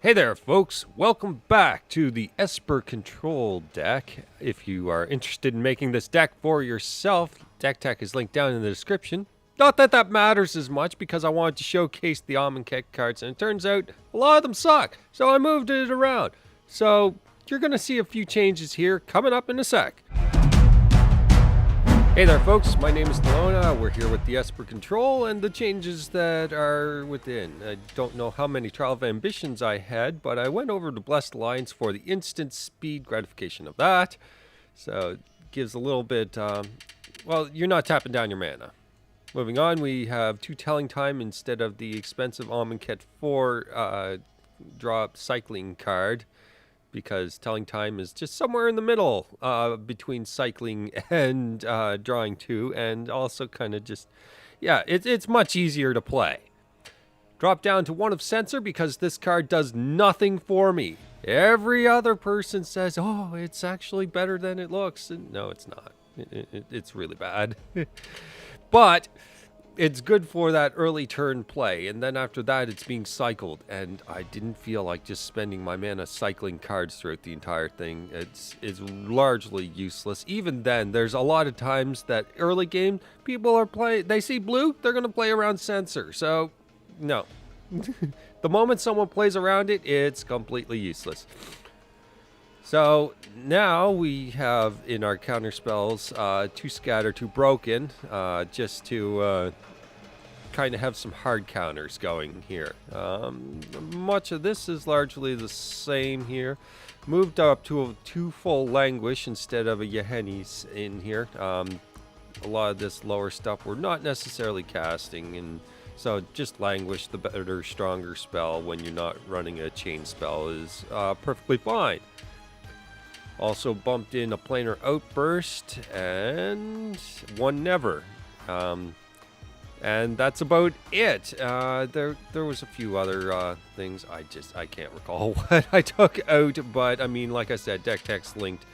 Hey there, folks. Welcome back to the Esper control deck. If you are interested in making this deck for yourself, deck tech is linked down in the description. Not that that matters as much because I wanted to showcase the Amonkhet cards, and it turns out a lot of them suck, so I moved it around. So you're going to see a few changes here coming up in a sec. Hey there, folks. My name is Thelona. We're here with the Esper control and the changes that are within. I don't know how many Trial of Ambitions I had, but I went over to Blessed Alliance for the instant speed gratification of that. So it gives a little bit, well, you're not tapping down your mana. Moving on, we have 2 Telling Time instead of the expensive Amonkhet 4 drop cycling card, because Telling Time is just somewhere in the middle between cycling and drawing 2, and also kind of just, yeah, it's much easier to play. Drop down to 1 of Censor because this card does nothing for me. Every other person says, oh, it's actually better than it looks. And no, it's not. It's really bad. But it's good for that early turn play, and then after that it's being cycled, and I didn't feel like just spending my mana cycling cards throughout the entire thing. It's largely useless. Even then, there's a lot of times that early game people are playing, they see blue, they're going to play around Censor. So no. The moment someone plays around it, it's completely useless. So now we have in our counter spells 2 Scatter, 2 Broken, just to kind of have some hard counters going here. Much of this is largely the same here. Moved up to a 2 Full Languish instead of a Yehenis in here. A lot of this lower stuff we're not necessarily casting, and so just Languish, the better, stronger spell when you're not running a chain spell, is perfectly fine. Also bumped in a Planar Outburst and 1 Never. And that's about it. There was a few other things. I can't recall what I took out, but I mean, like I said, deck tech's linked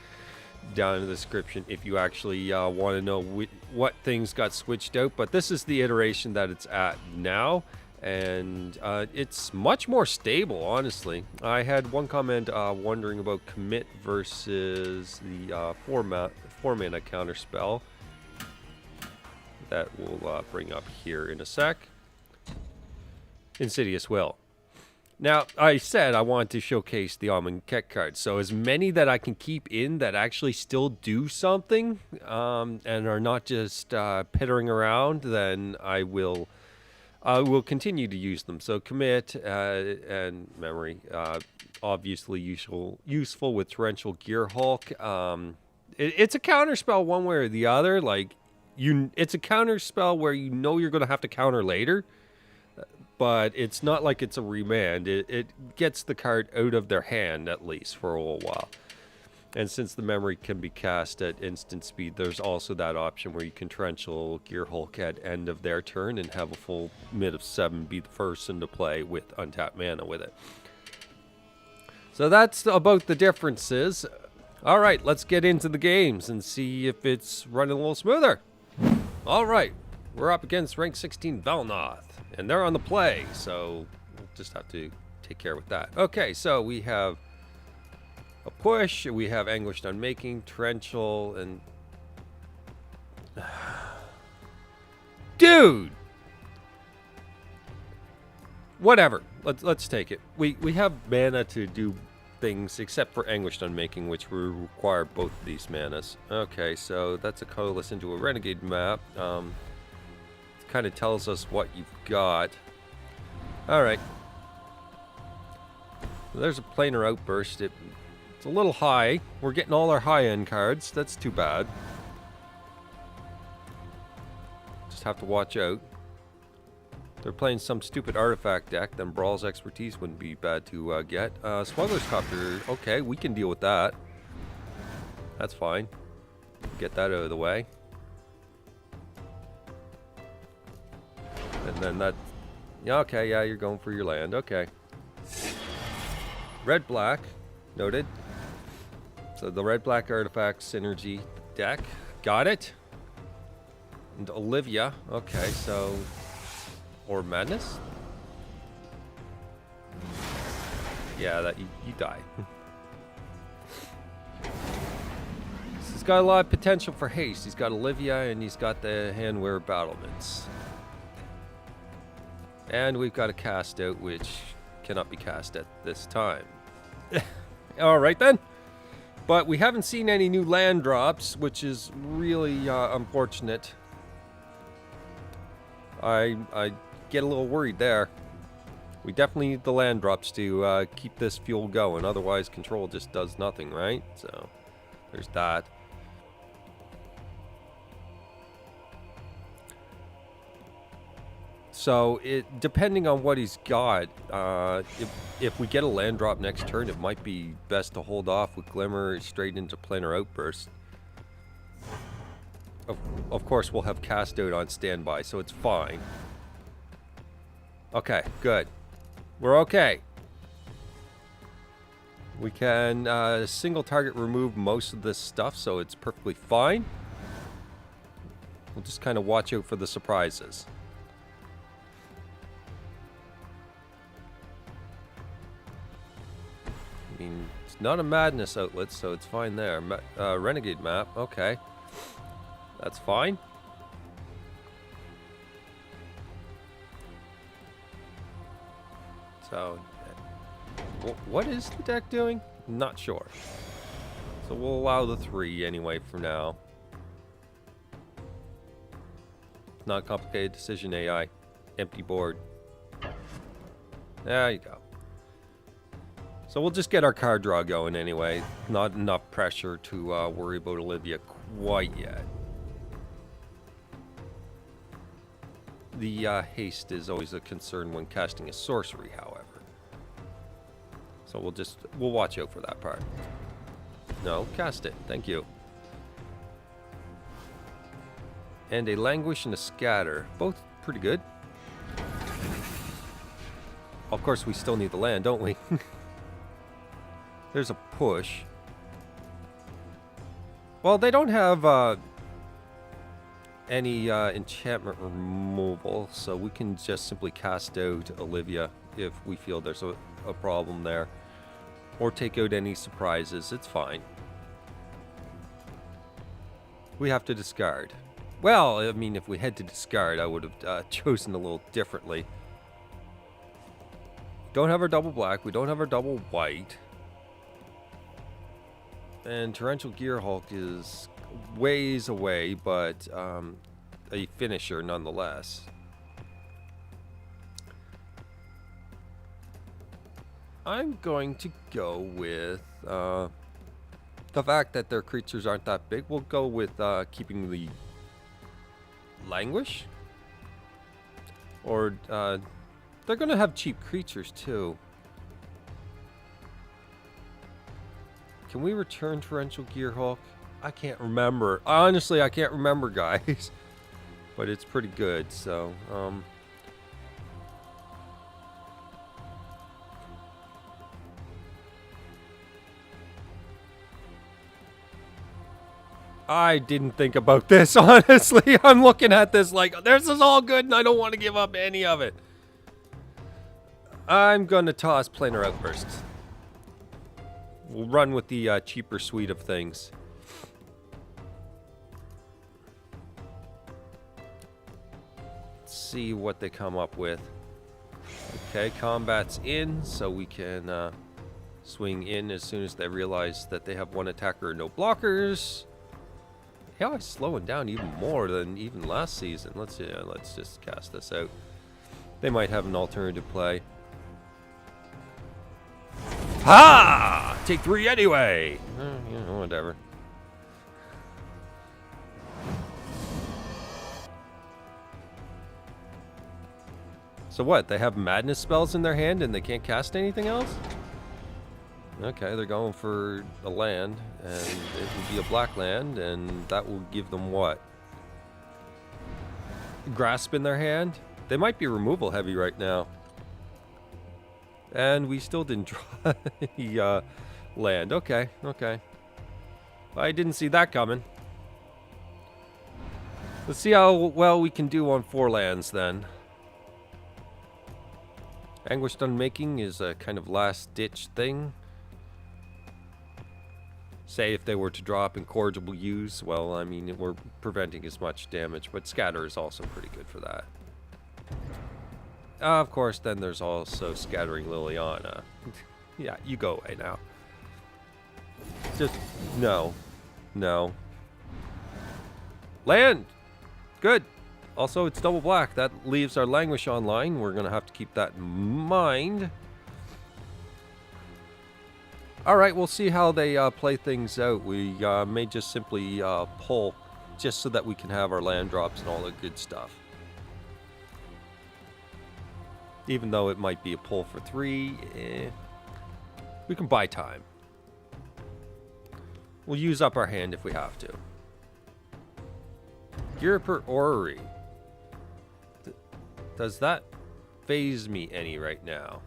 down in the description if you actually want to know what things got switched out. But this is the iteration that it's at now, and it's much more stable, honestly. I had one comment wondering about commit versus the 4 mana counter spell that we'll bring up here in a sec. Insidious Will. Now, I said I wanted to showcase the Amonkhet cards, so as many that I can keep in that actually still do something and are not just pittering around, then I will continue to use them. So commit and memory, obviously useful with Torrential Gear Hulk. It's a counter spell one way or the other. Like it's a counter spell where you know you're going to have to counter later, but it's not like it's a remand. It gets the card out of their hand at least for a little while. And since the memory can be cast at instant speed, there's also that option where you can Torrential Gear Hulk at end of their turn and have a full mid of 7 be the first into play with untapped mana with it. So that's about the differences. All right, let's get into the games and see if it's running a little smoother. All right, we're up against rank 16 Velnoth, and they're on the play, so we'll just have to take care with that. Okay, so we have a push, we have Anguished Unmaking, Torrential, and dude, whatever. Let's take it. We have mana to do things except for Anguished Unmaking, which will require both of these manas. Okay, so that's a colorless into a renegade map. It kind of tells us what you've got. All right. So there's a Planar Outburst. It's a little high. We're getting all our high-end cards. That's too bad. Just have to watch out. If they're playing some stupid artifact deck, then Brawl's Expertise wouldn't be bad to get. Smuggler's Copter, okay, we can deal with that. That's fine. Get that out of the way. And then that, yeah, okay, yeah, you're going for your land, okay. Red-black, noted. So the red-black artifact synergy deck, got it. And Olivia, okay, so or Madness? Yeah, that you die. He's got a lot of potential for haste. He's got Olivia, and he's got the handwear battlements. And we've got a cast out, which cannot be cast at this time. Alright then. But we haven't seen any new land drops, which is really unfortunate. I get a little worried there. We definitely need the land drops to keep this fuel going. Otherwise, control just does nothing, right? So, there's that. So, depending on what he's got, if we get a land drop next turn, it might be best to hold off with Glimmer straight into Planar Outburst. Of course, we'll have cast out on standby, so it's fine. Okay, good. We're okay. We can single target remove most of this stuff, so it's perfectly fine. We'll just kind of watch out for the surprises. I mean, it's not a madness outlet, so it's fine there. Renegade map, okay. That's fine. So, what is the deck doing? Not sure. So we'll allow the 3 anyway for now. Not a complicated decision, AI. Empty board. There you go. So we'll just get our card draw going anyway. Not enough pressure to worry about Olivia quite yet. The haste is always a concern when casting a sorcery, however. So we'll watch out for that part. No, cast it. Thank you. And a languish and a scatter. Both pretty good. Of course, we still need the land, don't we? There's a push. Well, they don't have any enchantment removal, so we can just simply cast out Olivia if we feel there's a problem there. Or take out any surprises. It's fine. We have to discard. Well, I mean, if we had to discard, I would have chosen a little differently. Don't have our double black. We don't have our double white. And Torrential Gearhulk is ways away, but a finisher nonetheless. I'm going to go with the fact that their creatures aren't that big. We'll go with keeping the languish. Or they're going to have cheap creatures too. Can we return Torrential Gearhulk? I can't remember. Honestly, I can't remember, guys. But it's pretty good, so I didn't think about this, honestly. I'm looking at this like, this is all good and I don't want to give up any of it. I'm going to toss Planar Outburst. We'll run with the cheaper suite of things. Let's see what they come up with. Okay, combat's in, so we can swing in as soon as they realize that they have one attacker and no blockers. Yeah, it's slowing down even more than even last season. Let's just cast this out. They might have an alternative play. Ha! Take 3 anyway. You know, whatever. So what? They have madness spells in their hand and they can't cast anything else? Okay, they're going for a land, and it would be a black land, and that will give them what? Grasp in their hand? They might be removal heavy right now. And we still didn't draw the land. Okay, okay. I didn't see that coming. Let's see how well we can do on 4 lands then. Anguished Unmaking is a kind of last-ditch thing. Say if they were to drop Incorrigible Use, well, I mean, we're preventing as much damage, but Scatter is also pretty good for that. Of course, then there's also Scattering Liliana. Yeah, you go away now. Just, no. No. Land! Good! Also, it's double black. That leaves our Languish online. We're going to have to keep that in mind. Alright, we'll see how they play things out. We may just simply pull just so that we can have our land drops and all the good stuff. Even though it might be a pull for 3, we can buy time. We'll use up our hand if we have to. Gearper Orrery. Does that phase me any right now?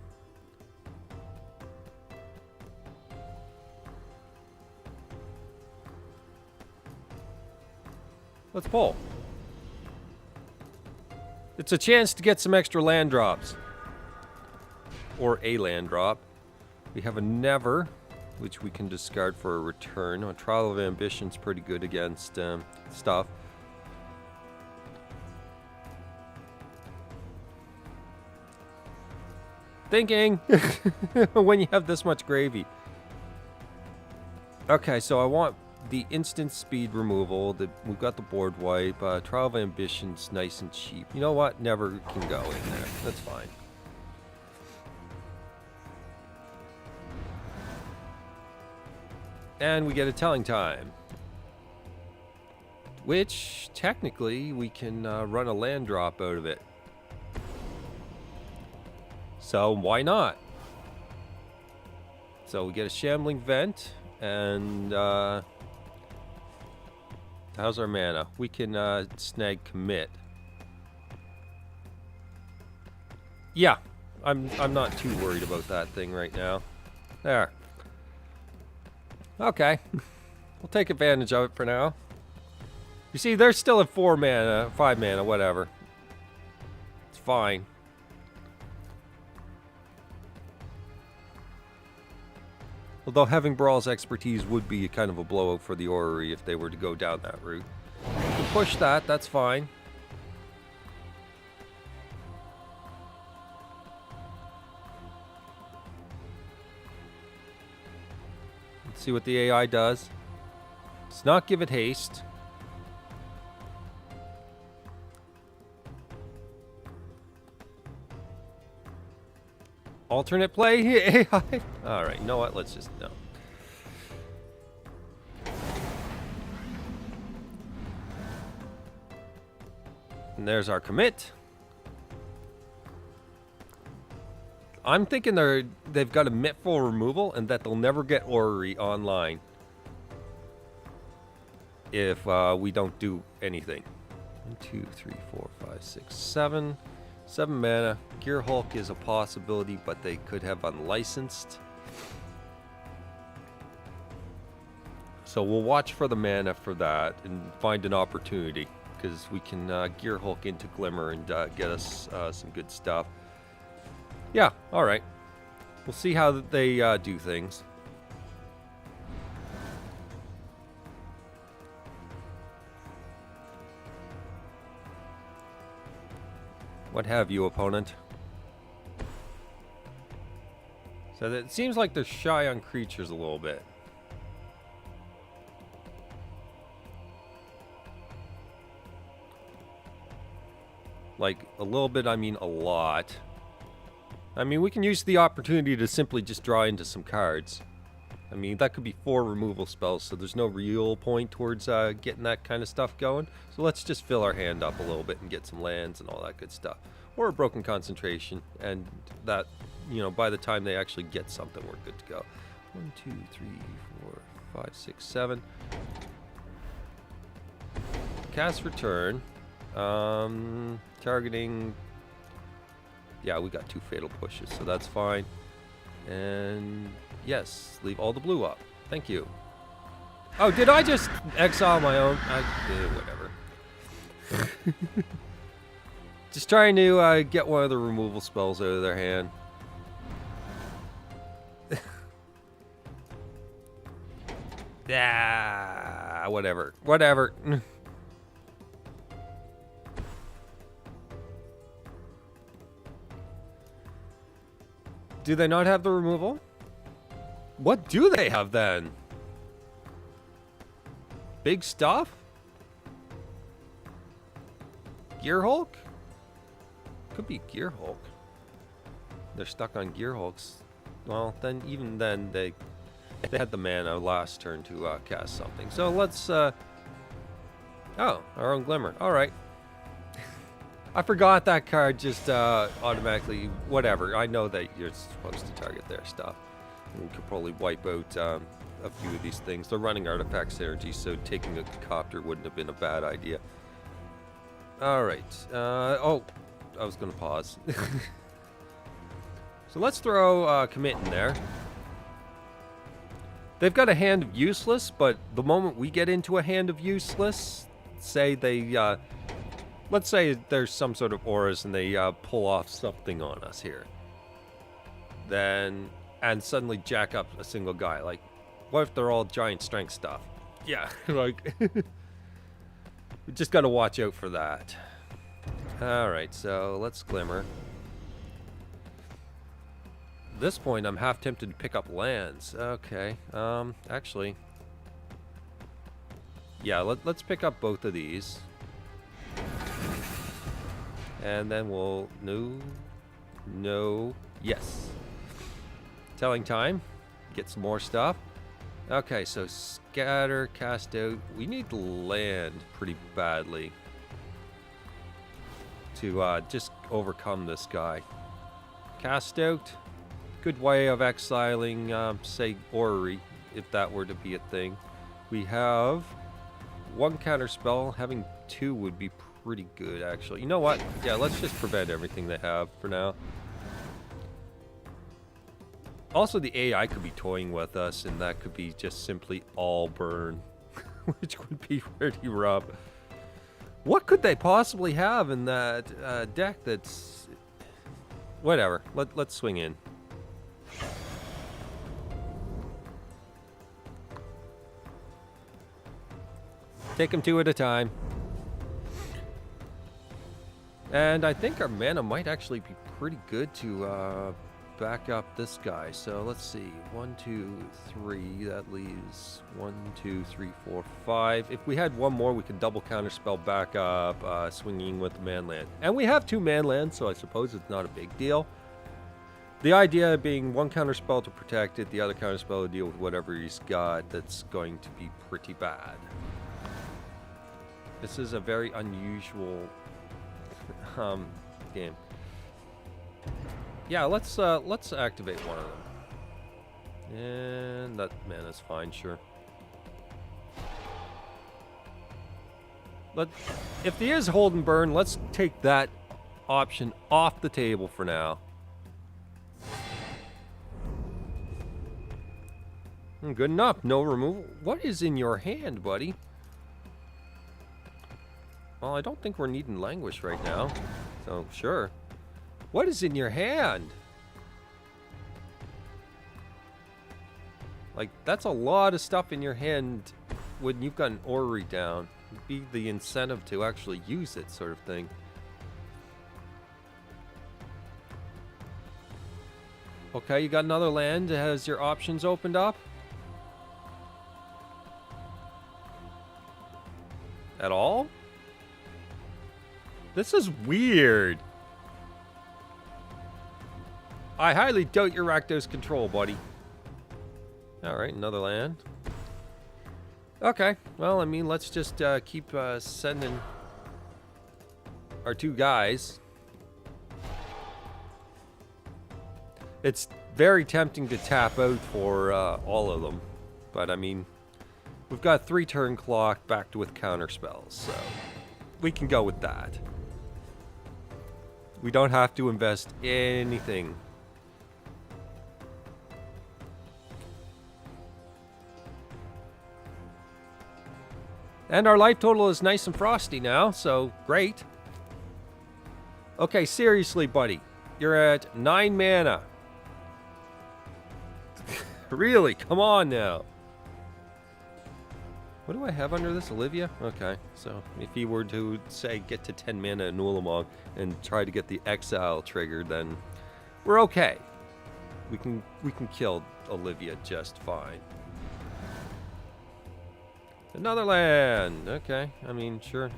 Let's pull. It's a chance to get some extra land drops. Or a land drop. We have a Never, which we can discard for a return. A Trial of Ambition's pretty good against stuff. Thinking! When you have this much gravy. Okay, so I want the instant speed removal. We've got the board wipe. Trial of Ambition's nice and cheap. You know what? Never can go in there. That's fine. And we get a Telling Time. Which, technically, we can run a land drop out of it. So, why not? So, we get a Shambling Vent, and how's our mana? We can snag Commit. Yeah, I'm not too worried about that thing right now. There. Okay. We'll take advantage of it for now. You see, they're still at 4 mana, 5 mana, whatever. It's fine. Although having Brawl's expertise would be kind of a blowout for the Orrery if they were to go down that route. We can push that, that's fine. Let's see what the AI does. Does not give it haste. Alternate play AI. All right, you know what? Let's just no. And there's our commit. I'm thinking they've got a Mitful removal and that they'll never get Orrery online if we don't do anything. 1, 2, 3, 4, 5, 6, 7. 7 mana. Gear Hulk is a possibility, but they could have unlicensed. So we'll watch for the mana for that and find an opportunity, because we can Gear Hulk into Glimmer and get us some good stuff. Yeah, alright. We'll see how they do things. What have you, opponent? So it seems like they're shy on creatures a little bit. Like, a little bit, I mean a lot. I mean, we can use the opportunity to simply just draw into some cards. I mean, that could be 4 removal spells, so there's no real point towards getting that kind of stuff going. So let's just fill our hand up a little bit and get some lands and all that good stuff. Or a Broken Concentration, and that, you know, by the time they actually get something, we're good to go. 1, 2, 3, 4, 5, 6, 7. Cast Return. Targeting... Yeah, we got 2 Fatal Pushes, so that's fine. And yes, leave all the blue up. Thank you. Oh, did I just exile my own? Whatever. Just trying to get one of the removal spells out of their hand. Ah, whatever. Whatever. Do they not have the removal? What do they have then? Big stuff? Gear Hulk? Could be Gear Hulk. They're stuck on Gear Hulks. Well, then even then they had the mana last turn to cast something. So let's oh, our own Glimmer. All right. I forgot that card just automatically, whatever. I know that you're supposed to target their stuff. We could probably wipe out a few of these things. They're running artifact synergy, so taking a copter wouldn't have been a bad idea. All right. Oh, I was going to pause. So let's throw commit in there. They've got a hand of useless, but the moment we get into a hand of useless, say they... let's say there's some sort of auras and they pull off something on us here. Then, and suddenly jack up a single guy. Like, what if they're all giant strength stuff? Yeah, like, we just got to watch out for that. All right, so let's Glimmer. At this point, I'm half tempted to pick up lands. Okay, actually, yeah, let's pick up both of these. And then we'll... No. Yes. Telling time. Get some more stuff. Okay, so scatter, cast out. We need to land pretty badly to just overcome this guy. Cast out. Good way of exiling, say, Orrery, if that were to be a thing. We have one counter spell. Having two would be pretty good, actually. You know what? Yeah, let's just prevent everything they have for now. Also, the AI could be toying with us, and that could be just simply all burn, which would be pretty rough. What could they possibly have in that deck that's... Whatever. Let's swing in. Take them two at a time. And I think our mana might actually be pretty good to back up this guy. So let's see. 1, 2, 3. That leaves 1, 2, 3, 4, 5. If we had one more, we could double counterspell back up, swinging with the manland. And we have 2 manlands, so I suppose it's not a big deal. The idea being one counterspell to protect it, the other counterspell to deal with whatever he's got that's going to be pretty bad. This is a very unusual game. Yeah, let's activate one of them. And that mana's fine, sure. If he is hold and burn, let's take that option off the table for now. Good enough. No removal. What is in your hand, buddy? Well, I don't think we're needing Languish right now. So, sure. What is in your hand? Like, that's a lot of stuff in your hand when you've got an Orrery down. It'd be the incentive to actually use it, sort of thing. Okay, you got another land. Has your options opened up? At all? This is weird. I highly doubt your Rakdos control, buddy. Alright, another land. Okay, well, I mean, let's just keep sending our 2 guys. It's very tempting to tap out for all of them. But, I mean, we've got 3 turn clock backed with counter spells, so we can go with that. We don't have to invest anything. And our life total is nice and frosty now, so great. Okay, seriously, buddy. You're at 9 mana. Really? Come on now. What do I have under this? Olivia? Okay, so if he were to, say, get to 10 mana in Ulamog and try to get the exile triggered, then we're okay. We can kill Olivia just fine. Another land! Okay, I mean, sure.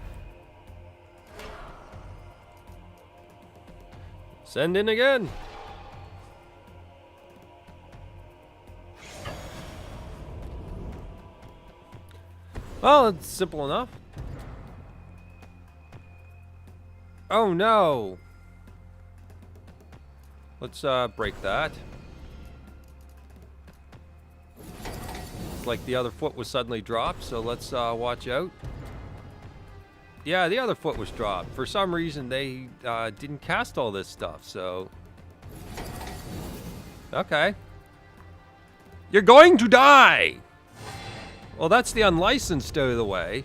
Send in again! Well, it's simple enough. Oh no! Let's break that. It's like the other foot was suddenly dropped, so let's watch out. Yeah, the other foot was dropped. For some reason, they didn't cast all this stuff, so... Okay. You're going to die! Well, that's the unlicensed out of the way.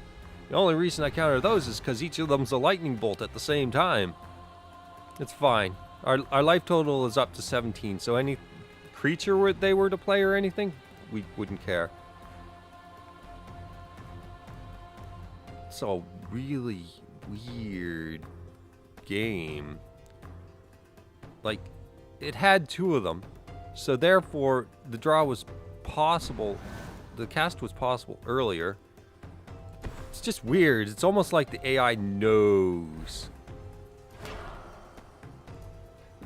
The only reason I counter those is because each of them's a lightning bolt at the same time. It's fine. Our life total is up to 17, so any creature they were to play or anything, we wouldn't care. It's a really weird game. Like, it had two of them, so therefore the draw was possible. The cast was possible earlier. It's just weird. It's almost like the AI knows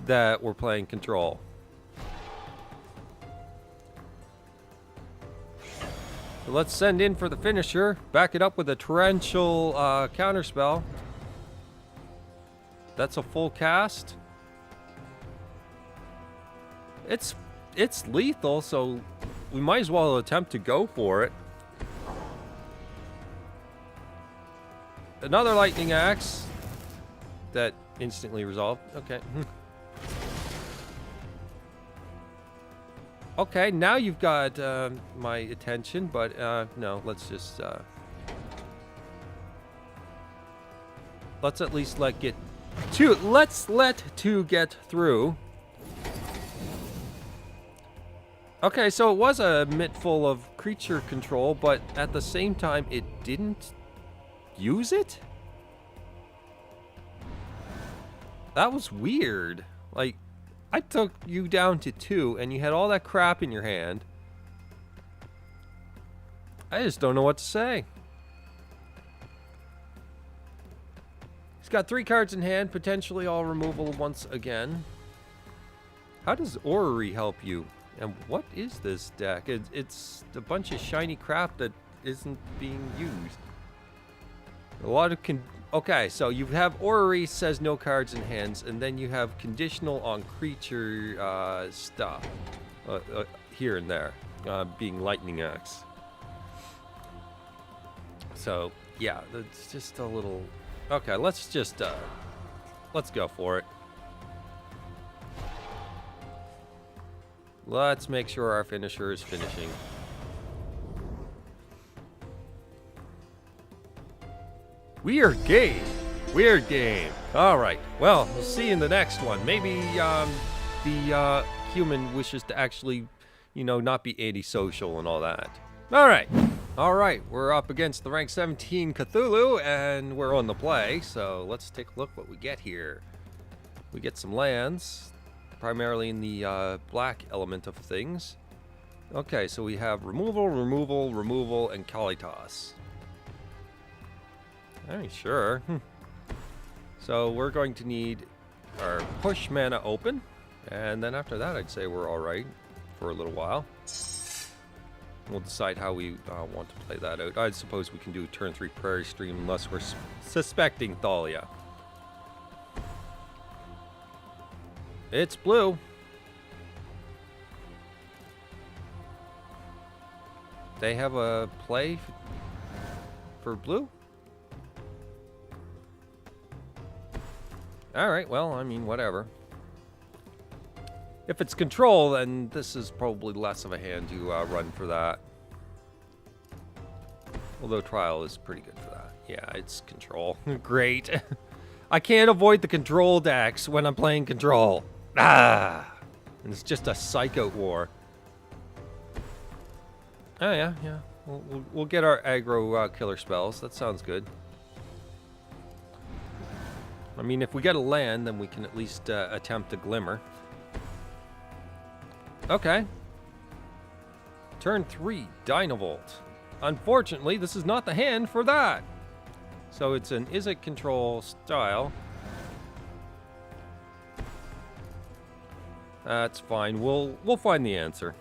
that we're playing control. So let's send in for the finisher. Back it up with a torrential counterspell. That's a full cast. It's lethal, so we might as well attempt to go for it. Another lightning axe that instantly resolved. Okay. Okay, now you've got my attention, but no, let's just let's at least let two get through. Okay, so it was a mitt full of creature control, but at the same time, it didn't use it? That was weird. Like, I took you down to 2, and you had all that crap in your hand. I just don't know what to say. He's got 3 cards in hand, potentially all removal once again. How does Orrery help you? And what is this deck? It's a bunch of shiny crap that isn't being used. A lot of okay, so you have Orrery says no cards in hands, and then you have conditional on creature stuff here and there, being Lightning Axe. So yeah, it's just a little. Okay, let's just let's go for it. Let's make sure our finisher is finishing. Weird game. Weird game. All right. Well, we'll see you in the next one. Maybe the human wishes to actually, you know, not be antisocial and all that. All right. All right. We're up against the rank 17 Cthulhu, and we're on the play. So let's take a look what we get here. We get some lands. Primarily in the black element of things. Okay, so we have removal, removal, removal, and Kalitas. Alright, sure. So we're going to need our push mana open, and then after that I'd say we're alright for a little while. We'll decide how we want to play that out. I suppose we can do turn 3 Prairie Stream unless we're suspecting Thalia. It's blue. They have a play for blue? Alright, well, I mean, whatever. If it's control, then this is probably less of a hand to run for that. Although trial is pretty good for that. Yeah, it's control. Great. I can't avoid the control decks when I'm playing control. Ah! And it's just a psycho war. Oh, yeah, yeah. We'll get our aggro killer spells. That sounds good. I mean, if we get a land, then we can at least attempt a glimmer. Okay. Turn 3, Dynavolt. Unfortunately, this is not the hand for that. So it's an is it control style. That's fine. We'll find the answer.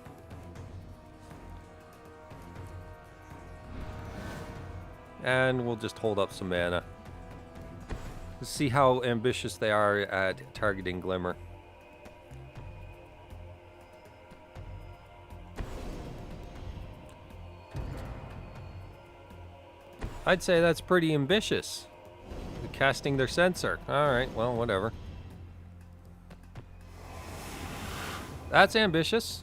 And we'll just hold up some mana. Let's see how ambitious they are at targeting Glimmer. I'd say that's pretty ambitious. Casting their sensor. Alright, well, whatever. That's ambitious.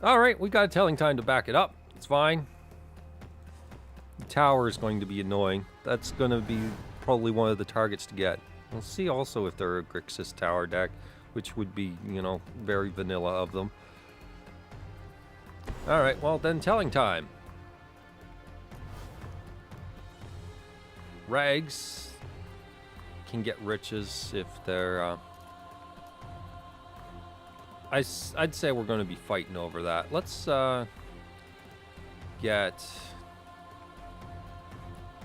Alright, we got a telling time to back it up. It's fine. The tower is going to be annoying. That's going to be probably one of the targets to get. We'll see also if they're a Grixis tower deck, which would be, you know, very vanilla of them. Alright, well then, telling time. Rags can get riches if they're... I'd say we're going to be fighting over that. Let's get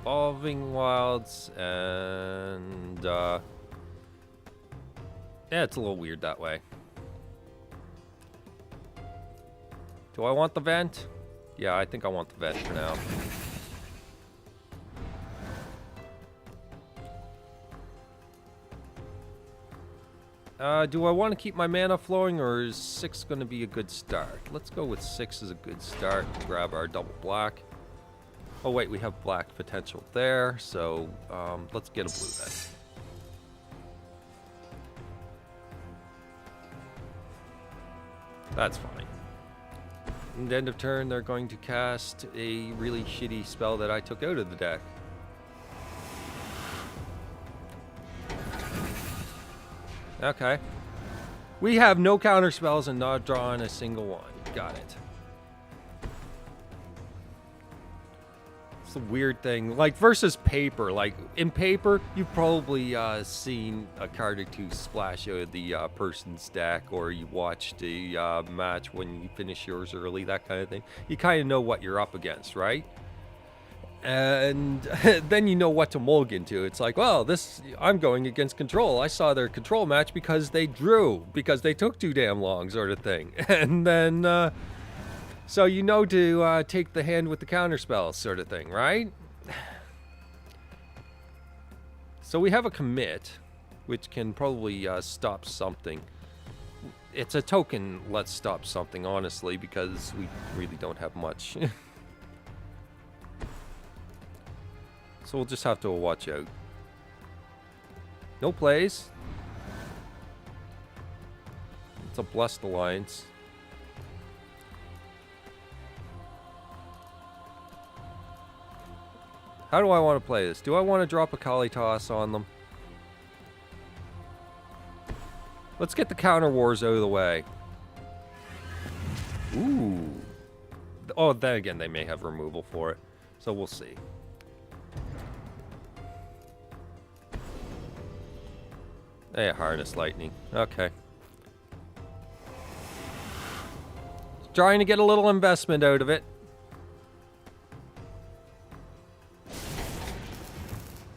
Evolving Wilds and... yeah, it's a little weird that way. Do I want the vent? Yeah, I think I want the vent for now. Do I want to keep my mana flowing, or is 6 going to be a good start? Let's go with 6 as a good start. Grab our double black. Oh wait, we have black potential there, so let's get a blue then. That's fine. At the end of turn, they're going to cast a really shitty spell that I took out of the deck. Okay. We have no counter spells and not drawn a single one. Got it. It's a weird thing. Like, versus paper. Like, in paper, you've probably seen a card or two splash out of the person's deck, or you watched a match when you finish yours early, that kind of thing. You kind of know what you're up against, right? And then you know what to mulligan to. It's like, well, I'm going against control. I saw their control match because they drew, because they took too damn long, sort of thing. And then, so you know to take the hand with the counter spells, sort of thing, right? So we have a commit, which can probably stop something. It's a token, let's stop something, honestly, because we really don't have much. So we'll just have to watch out. No plays. It's a blessed alliance. How do I want to play this? Do I want to drop a Kali Toss on them? Let's get the counter wars out of the way. Ooh. Oh, then again, they may have removal for it. So we'll see. Hey, harness lightning. Okay. Trying to get a little investment out of it.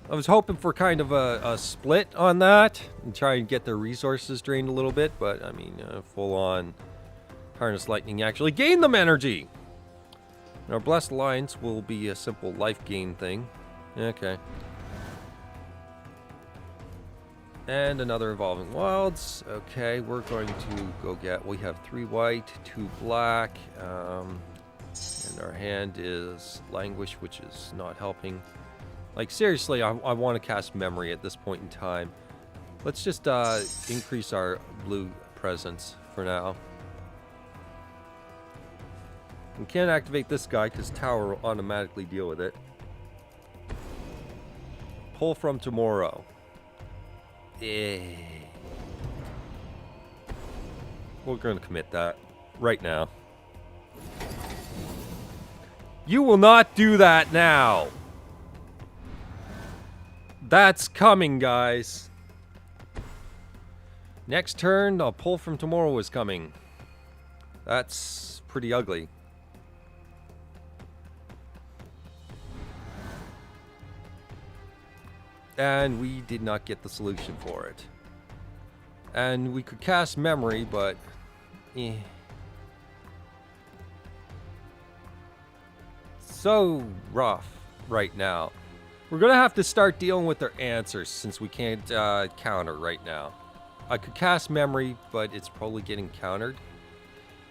I was hoping for kind of a split on that and try and get their resources drained a little bit, but I mean, full on harness lightning actually gain them energy. And our blessed alliance will be a simple life gain thing. Okay. And another Evolving Wilds. Okay, we're going to go get... We have 3 white, 2 black. And our hand is Languish, which is not helping. Like, seriously, I want to cast Memory at this point in time. Let's just increase our blue presence for now. We can't activate this guy because Tower will automatically deal with it. Pull from tomorrow. We're going to commit that right now. You will not do that now. That's coming, guys. Next turn, a pull from tomorrow is coming. That's pretty ugly. And we did not get the solution for it. And we could cast memory, but so rough right now. We're gonna have to start dealing with their answers since we can't counter right now. I could cast memory, but it's probably getting countered.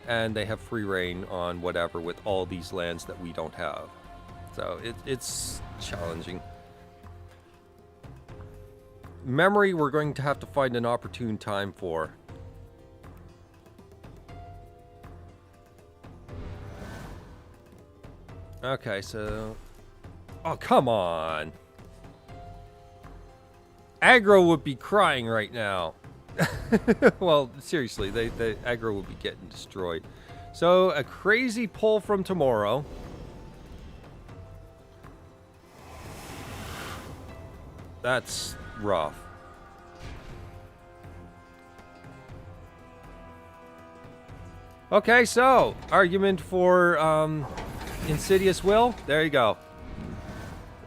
And they have free reign on whatever with all these lands that we don't have. So it's challenging. Memory, we're going to have to find an opportune time for. Okay, so... Oh, come on! Aggro would be crying right now. Well, seriously, the aggro would be getting destroyed. So, a crazy pull from tomorrow. That's rough. Okay, so argument for Insidious Will. There you go.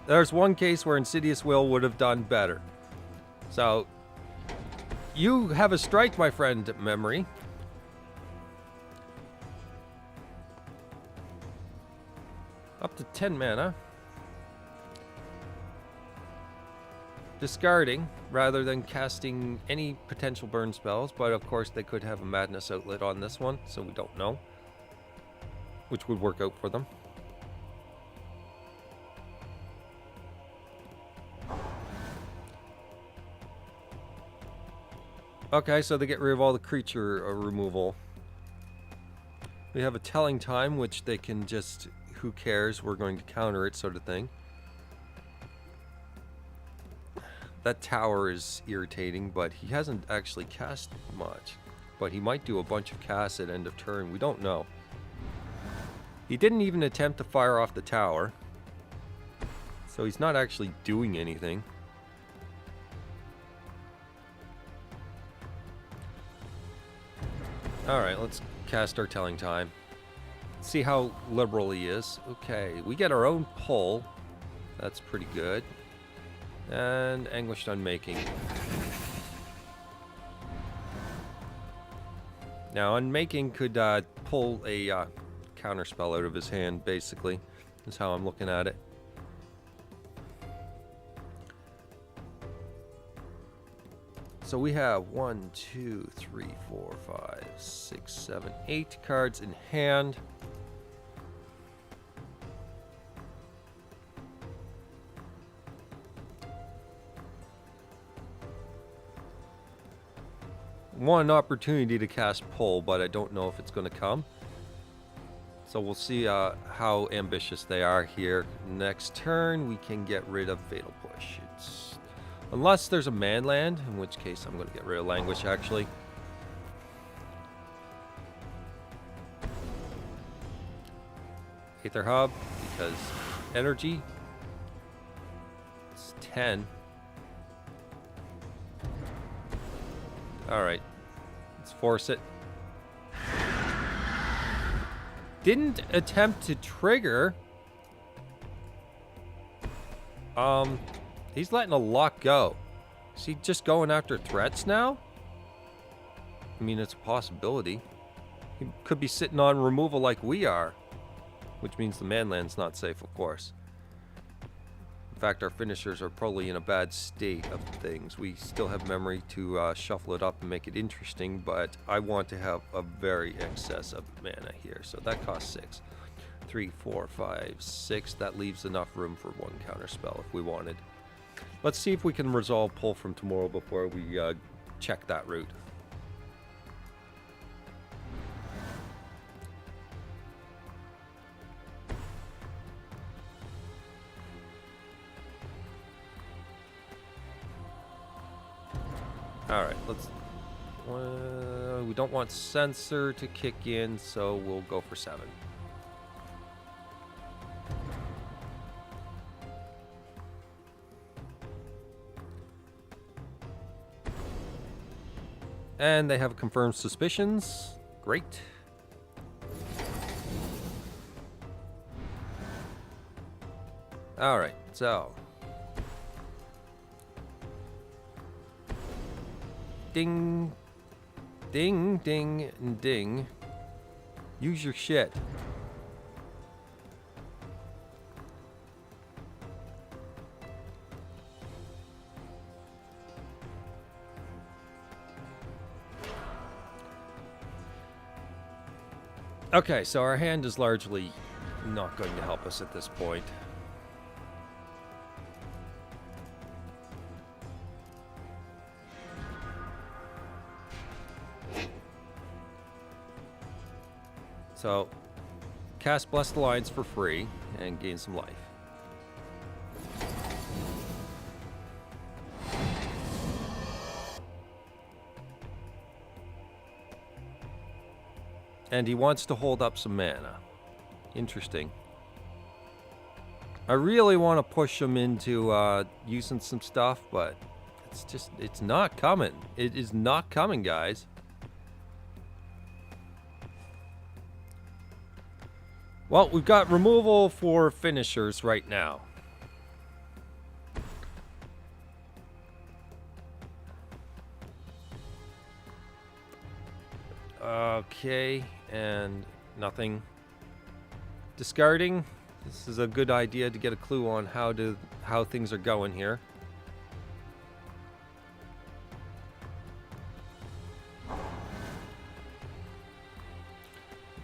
There's one case where Insidious Will would have done better. So you have a strike, my friend, Memory. Up to 10 mana. Discarding rather than casting any potential burn spells, but of course they could have a Madness Outlet on this one, so we don't know which would work out for them. Okay, so they get rid of all the creature removal. We have a Telling Time, which they can just, who cares, we're going to counter it sort of thing. That tower is irritating, but he hasn't actually cast much. But he might do a bunch of casts at end of turn. We don't know. He didn't even attempt to fire off the tower. So he's not actually doing anything. Alright, let's cast our Telling Time. See how liberal he is. Okay, we get our own pull. That's pretty good. And Anguished Unmaking. Now, Unmaking could pull a counterspell out of his hand, basically. Is how I'm looking at it. So we have 1, 2, 3, 4, 5, 6, 7, 8 cards in hand. One opportunity to cast Pull, but I don't know if it's going to come. So we'll see how ambitious they are here. Next turn, we can get rid of Fatal Push. Unless there's a man land, in which case I'm going to get rid of Languish, actually. Aether Hub, because energy. It's 10. Alright. Let's force it. Didn't attempt to trigger. He's letting a lot go. Is he just going after threats now? I mean, it's a possibility. He could be sitting on removal like we are. Which means the manland's not safe, of course. In fact, our finishers are probably in a bad state of things. We still have memory to shuffle it up and make it interesting, but I want to have a very excess of mana here. So that costs 6. 3, 4, 5, 6. That leaves enough room for one counterspell if we wanted. Let's see if we can resolve Pull from tomorrow before we check that route. Alright, We don't want Sensor to kick in, so we'll go for 7. And they have confirmed suspicions. Great. All right, so. Ding. Ding, ding, and ding. Use your shit. Okay, so our hand is largely not going to help us at this point. So, cast Blessed Alliance for free and gain some life. And he wants to hold up some mana. Interesting. I really want to push him into using some stuff, but it's not coming. It is not coming, guys. Well, we've got removal for finishers right now. Okay, and nothing. Discarding. This is a good idea to get a clue on how things are going here.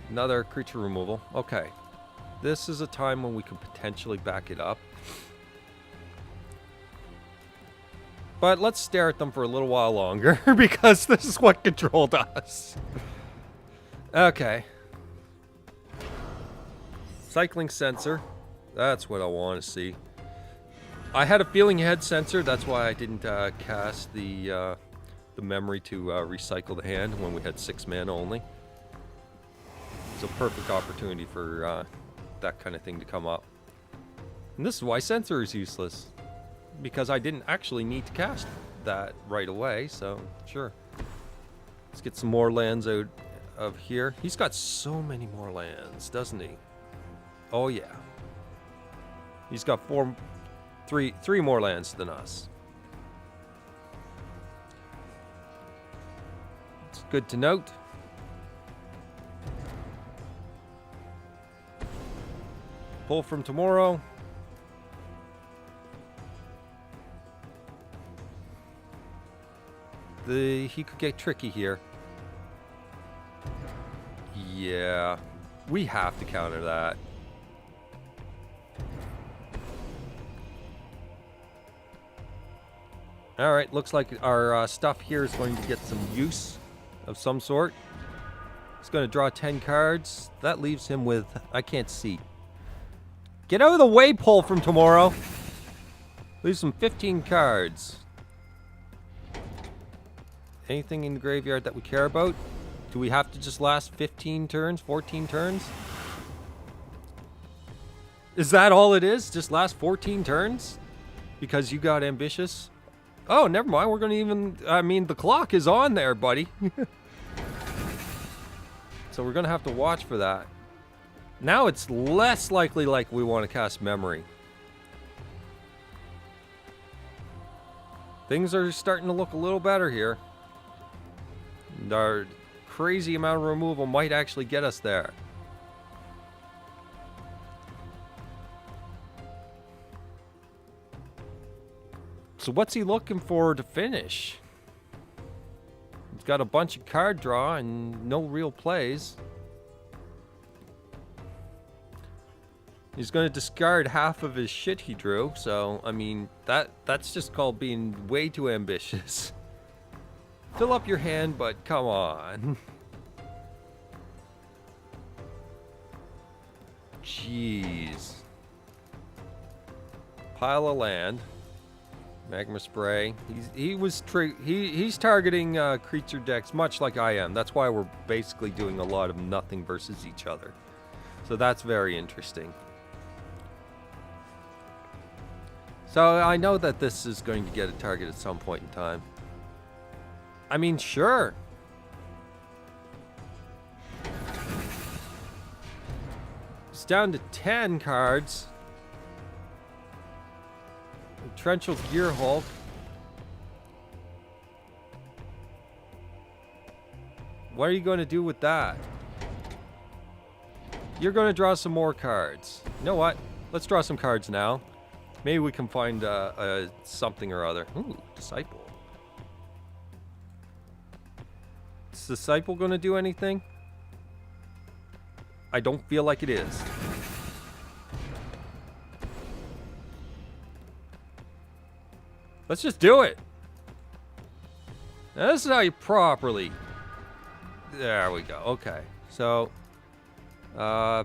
Another creature removal. Okay. This is a time when we could potentially back it up. But let's stare at them for a little while longer because this is what control does. Okay. Cycling Sensor. That's what I want to see. I had a feeling he had Sensor. That's why I didn't cast the memory to recycle the hand when we had 6 mana only. It's a perfect opportunity for that kind of thing to come up. And this is why Sensor is useless. Because I didn't actually need to cast that right away, so sure. Let's get some more lands out of here. He's got so many more lands, doesn't he? Oh yeah. He's got three more lands than us. It's good to note. Pull from tomorrow. He could get tricky here. Yeah, we have to counter that. All right, looks like our stuff here is going to get some use of some sort. He's going to draw 10 cards. That leaves him with, I can't see. Get out of the way, pull from tomorrow. Leaves him 15 cards. Anything in the graveyard that we care about? Do we have to just last 15 turns, 14 turns? Is that all it is? Just last 14 turns? Because you got ambitious? Oh, never mind. We're going to even... I mean, the clock is on there, buddy. So we're going to have to watch for that. Now it's less likely like we want to cast Memory. Things are starting to look a little better here. Our crazy amount of removal might actually get us there. So what's he looking for to finish? He's got a bunch of card draw and no real plays. He's going to discard half of his shit he drew, so, I mean, that's just called being way too ambitious. Fill up your hand, but come on. Jeez. Pile of land. Magma Spray. He's targeting creature decks much like I am. That's why we're basically doing a lot of nothing versus each other. So that's very interesting. So I know that this is going to get a target at some point in time. I mean, sure. It's down to 10 cards. Torrential Gear Hulk. What are you going to do with that? You're going to draw some more cards. You know what? Let's draw some cards now. Maybe we can find something or other. Ooh, Disciple. Is Disciple going to do anything? I don't feel like it is. Let's just do it. Now, this is how you properly... There we go. Okay. So,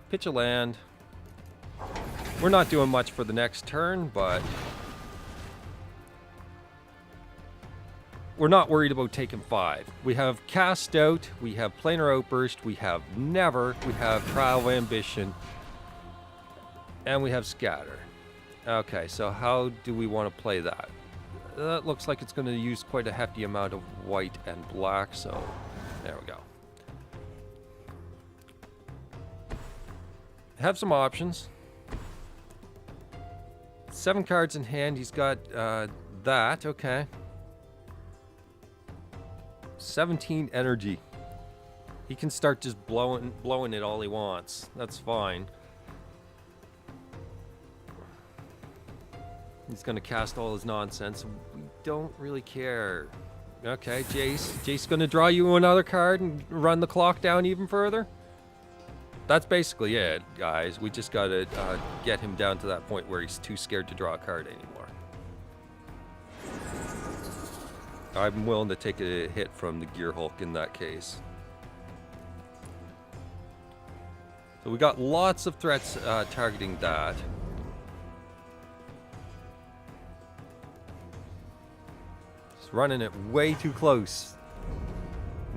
pitch a land. We're not doing much for the next turn, but... we're not worried about taking 5. We have Cast Out, we have Planar Outburst, we have Never, we have Trial of Ambition, and we have Scatter. Okay, so how do we want to play that? That looks like it's going to use quite a hefty amount of white and black, so there we go. Have some options. 7 cards in hand, he's got that, okay. 17 energy. He can start just blowing it all he wants. That's fine. He's gonna cast all his nonsense. We don't really care. Okay, Jace. Jace's gonna draw you another card and run the clock down even further. That's basically it, guys. We just gotta get him down to that point where he's too scared to draw a card anymore. I'm willing to take a hit from the Gear Hulk in that case. So we got lots of threats targeting that. Just running it way too close.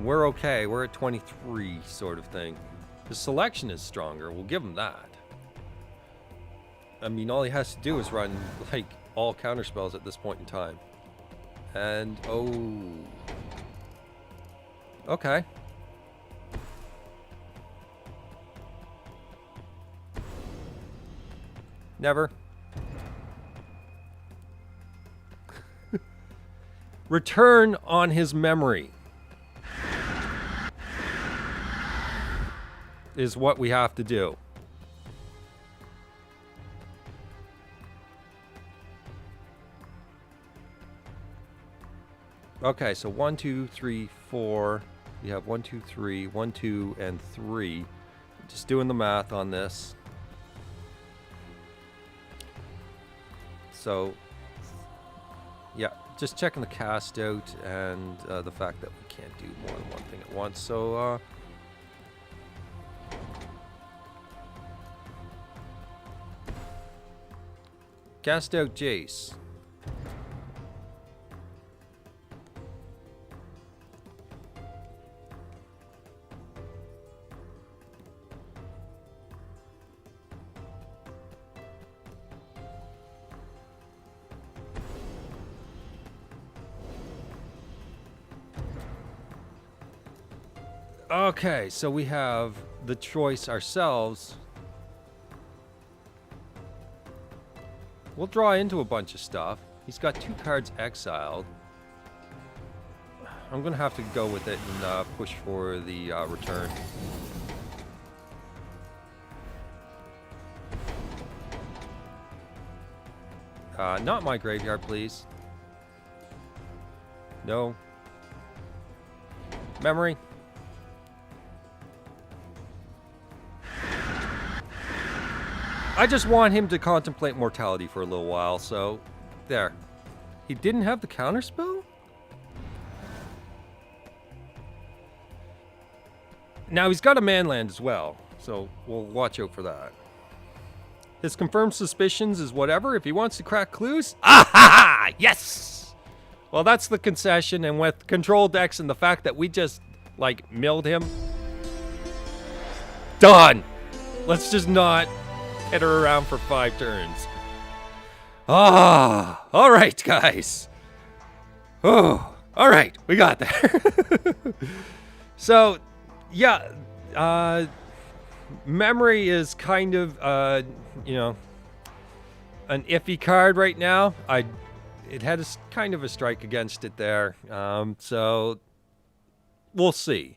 We're okay. We're at 23 sort of thing. The selection is stronger. We'll give him that. I mean, all he has to do is run like all counterspells at this point in time. And, oh. Okay. Never. Return on his memory is what we have to do. Okay, so 1, 2, 3, 4. We have 1, 2, 3, 1, 2, and 3. Just doing the math on this. So, yeah, just checking the cast out and the fact that we can't do more than one thing at once. So, cast out Jace. Okay, so we have the choice ourselves. We'll draw into a bunch of stuff. He's got 2 cards exiled. I'm going to have to go with it and push for the return. Not my graveyard, please. No. Memory. I just want him to contemplate mortality for a little while, so there. He didn't have the counterspell? Now he's got a manland as well, so we'll watch out for that. His confirmed suspicions is whatever. If he wants to crack clues, ah, yes. Well, that's the concession, and with control decks and the fact that we just like milled him, done. Let's just not hit her around for 5 turns. Ah, all right, guys. Oh, all right, we got there. So, yeah, memory is kind of, you know, an iffy card right now. It had kind of a strike against it there, so we'll see.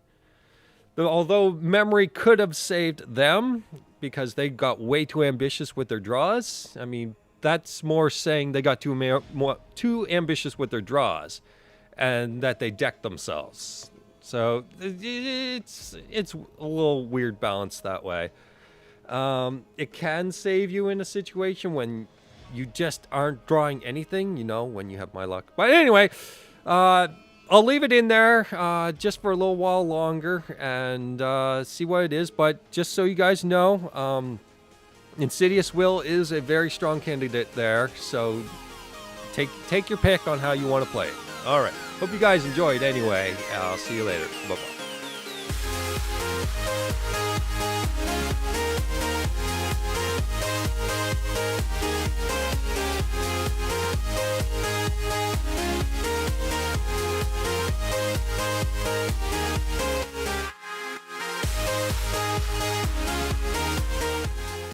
Although memory could have saved them because they got way too ambitious with their draws. I mean, that's more saying they got too ambitious with their draws, and that they decked themselves. So it's a little weird balance that way. It can save you in a situation when you just aren't drawing anything, you know, when you have my luck. But anyway, I'll leave it in there just for a little while longer and see what it is. But just so you guys know, Insidious Will is a very strong candidate there. So take your pick on how you want to play it. All right. Hope you guys enjoyed anyway. I'll see you later. Bye-bye.